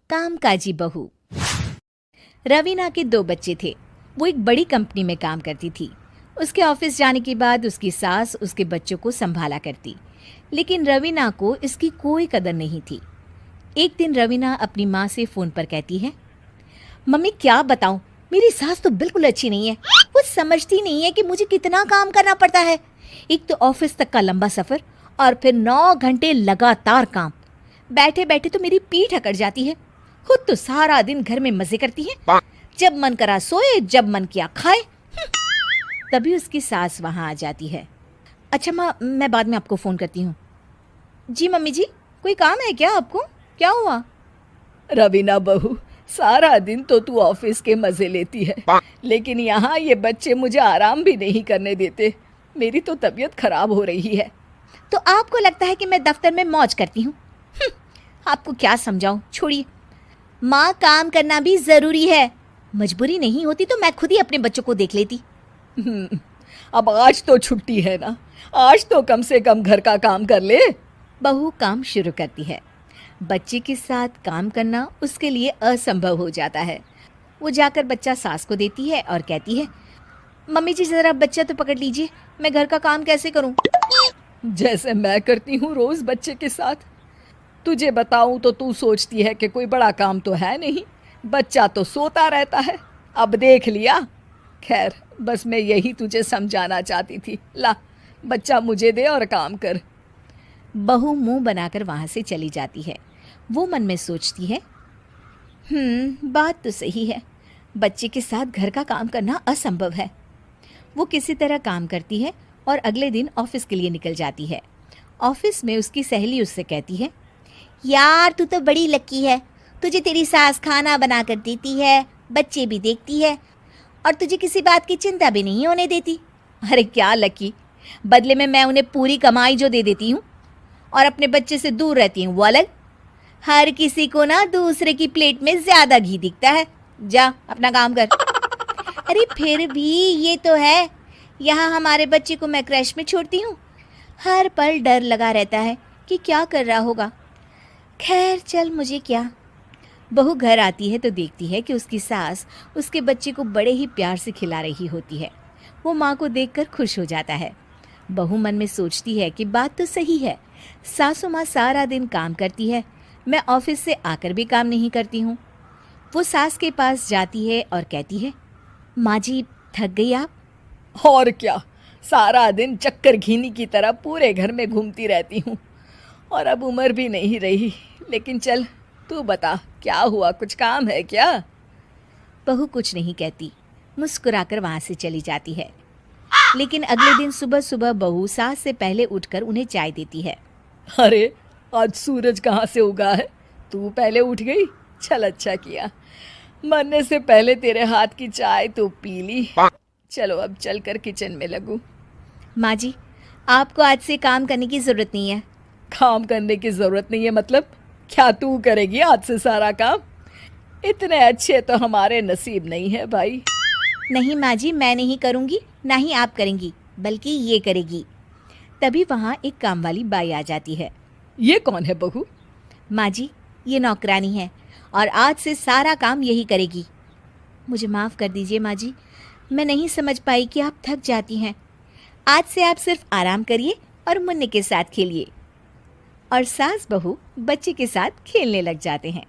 कामकाजी बहू। रवीना के 2 बच्चे थे। वो एक बड़ी कंपनी में काम करती थी। उसके ऑफिस जाने के बाद उसकी सास उसके बच्चों को संभाला करती, लेकिन रवीना को इसकी कोई कदर नहीं थी। एक दिन रवीना अपनी माँ से फ़ोन पर कहती है, मम्मी क्या बताऊं, मेरी सास तो बिल्कुल अच्छी नहीं है। वो समझती नहीं है कि मुझे कितना काम करना पड़ता है। एक तो ऑफिस तक का लंबा सफ़र और फिर 9 घंटे लगातार काम। बैठे बैठे तो मेरी पीठ अकड़ जाती है। खुद तो सारा दिन घर में मजे करती है, जब मन करा सोए, जब मन किया खाए। तभी उसकी सास वहां आ जाती है। अच्छा माँ, मैं बाद में आपको फ़ोन करती हूँ। जी मम्मी जी, कोई काम है क्या आपको? क्या हुआ? रवीना बहू, सारा दिन तो तू ऑफिस के मजे लेती है, लेकिन यहाँ ये बच्चे मुझे आराम भी नहीं करने देते। मेरी तो तबीयत खराब हो रही है। तो आपको लगता है कि मैं दफ्तर में मौज करती हूँ? आपको क्या समझाऊं, छोड़िए। माँ, काम करना भी ज़रूरी है। मजबूरी नहीं होती तो मैं खुद ही अपने बच्चों को देख लेती। अब आज तो छुट्टी है ना, आज तो कम से कम घर का काम कर ले। बहू काम शुरू करती है। बच्चे के साथ काम करना उसके लिए असंभव हो जाता है। वो जाकर बच्चा सास को देती है और कहती है, मम्मी जी ज़रा बच्चा तो पकड़ लीजिए, मैं घर का काम कैसे करूं? जैसे मैं करती हूँ रोज बच्चे के साथ। तुझे बताऊं तो तू सोचती है कि कोई बड़ा काम तो है नहीं, बच्चा तो सोता रहता है। अब देख लिया। खैर, बस मैं यही तुझे समझाना चाहती थी। ला, बच्चा मुझे दे और काम कर। बहू मुंह बनाकर वहां से चली जाती है। वो मन में सोचती है, बात तो सही है, बच्चे के साथ घर का काम करना असंभव है। वो किसी तरह काम करती है और अगले दिन ऑफिस के लिए निकल जाती है। ऑफिस में उसकी सहेली उससे कहती है, यार तू तो बड़ी लकी है, तुझे तेरी सास खाना बना कर देती है, बच्चे भी देखती है और तुझे किसी बात की चिंता भी नहीं होने देती। अरे क्या लकी, बदले में मैं उन्हें पूरी कमाई जो दे देती हूँ और अपने बच्चे से दूर रहती हूँ वो अलग। हर किसी को ना दूसरे की प्लेट में ज्यादा घी दिखता है। जा अपना काम कर। अरे फिर भी ये तो है, यहाँ हमारे बच्चे को मैं क्रैश में छोड़ती हूँ, हर पल डर लगा रहता है कि क्या कर रहा होगा। खैर चल, मुझे क्या। बहू घर आती है तो देखती है कि उसकी सास उसके बच्चे को बड़े ही प्यार से खिला रही होती है। वो माँ को देखकर खुश हो जाता है। बहू मन में सोचती है कि बात तो सही है, सासू माँ सारा दिन काम करती है, मैं ऑफिस से आकर भी काम नहीं करती हूँ। वो सास के पास जाती है और कहती है, माँ जी थक गई आप? और क्या, सारा दिन चक्कर घीनी की तरह पूरे घर में घूमती रहती हूँ और अब उम्र भी नहीं रही। लेकिन चल तू बता, क्या हुआ, कुछ काम है क्या? बहू कुछ नहीं कहती, मुस्कुराकर वहाँ से चली जाती है। लेकिन अगले दिन सुबह सुबह बहू सास से पहले उठकर उन्हें चाय देती है। अरे आज सूरज कहाँ से उगा है, तू पहले उठ गई। चल अच्छा किया, मरने से पहले तेरे हाथ की चाय तो पी ली। चलो अब चलकर किचन में लगूं। माँ जी, आपको आज से काम करने की ज़रूरत नहीं है। काम करने की ज़रूरत नहीं है मतलब? क्या तू करेगी आज से सारा काम? इतने अच्छे तो हमारे नसीब नहीं है भाई। नहीं माँ जी, मैं नहीं करूँगी, ना ही आप करेंगी, बल्कि ये करेगी। तभी वहाँ एक काम वाली बाई आ जाती है। ये कौन है बहू? माँ जी, ये नौकरानी है और आज से सारा काम यही करेगी। मुझे माफ़ कर दीजिए माँ जी, मैं नहीं समझ पाई कि आप थक जाती हैं। आज से आप सिर्फ आराम करिए और मुन्ने के साथ खेलिए। और सास बहू बच्चे के साथ खेलने लग जाते हैं।